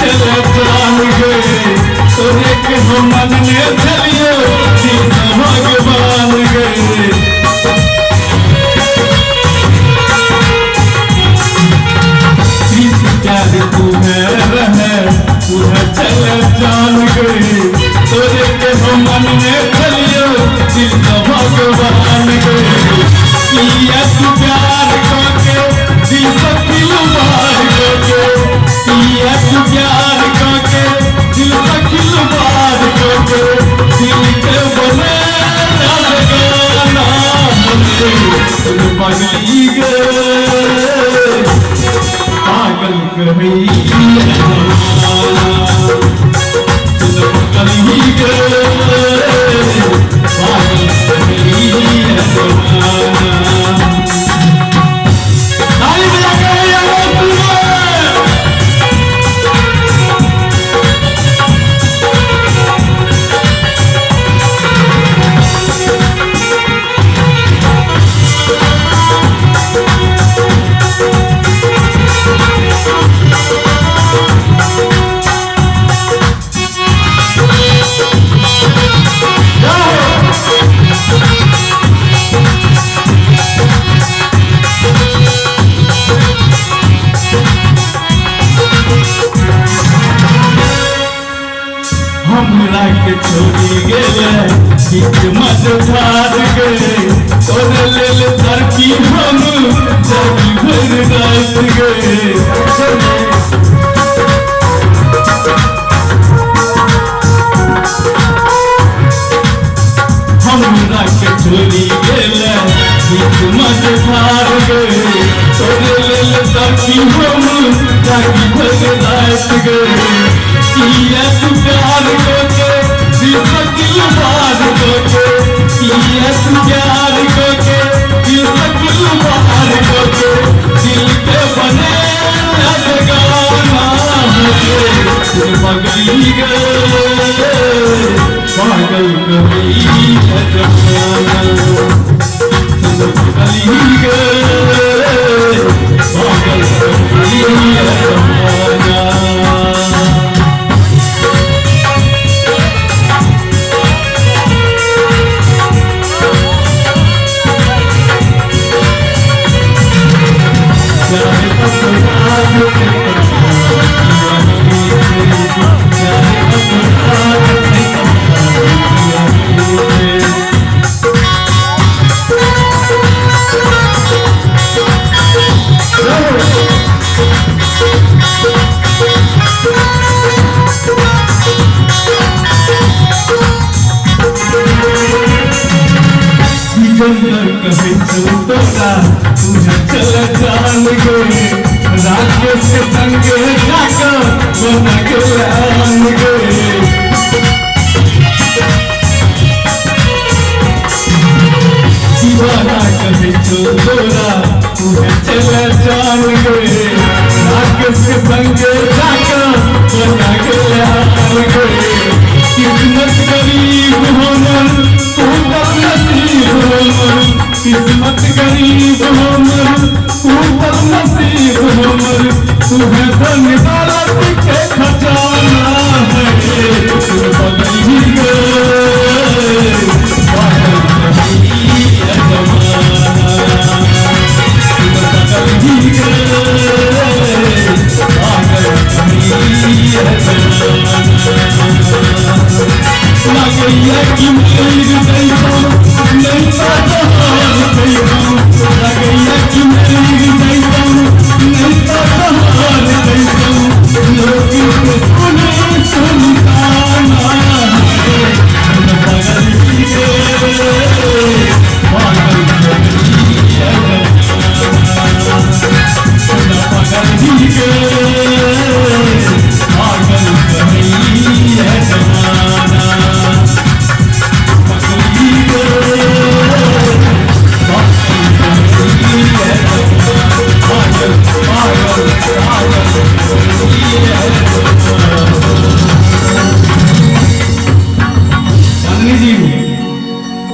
चले जान गए तोरे के हम मनने चलियो सीता भगवान गए प्यार तुम्हें रहे तुम्हें चले जान गए तोरे के हम मनने चलियो सीता भगवान गए किया तू प्यार करके दिल सखिल मार करके किया तू प्यार करके दिल सखिल मार करके दिल के बने गाना तुम पगली गए पागल कही तुम पगली गए पागल कही हमरा के छोड़ी गेले बीच मझधार गए तोरे लेल धरती हम जगी भर रात गए हमरा के छोड़ी गेले बीच मझधार गए तोरे लेल धरती हम जगी भर रात गए किया तू प्यार करके दिल सखिल मार करके किया तू प्यार करके दिल सखिल मार करके दिल के बने गाना तुम पगली गए पागल कभी जमाना तुम पगली गए पागल कभी जमाना कभी तोरा तुझे चले जान गए राकेश के संग जाकर बना के आन गए दीवाना कभी तोरा तुझे चले जान गए राकेश के संग जाकर बना के आन गए किस्मत गरीब हमर तू नसीब हमर किस्मत गरीब हमर तू नसीब हमर तुम्हें धन दौलत के खजाना है तुम पगली गए पागल कभी जमाना तुम पगली गए पागल कभी जमाना लगैया कि मेरी दैवो नहीं जहान दैवो लगैया कि मेरी दैवो नहीं जहान दैवो लोग सुने सुनताना तुम पगली गए पागल कभी जमाना तुम पगली गए पागल कभी जमाना पागल पागल पागल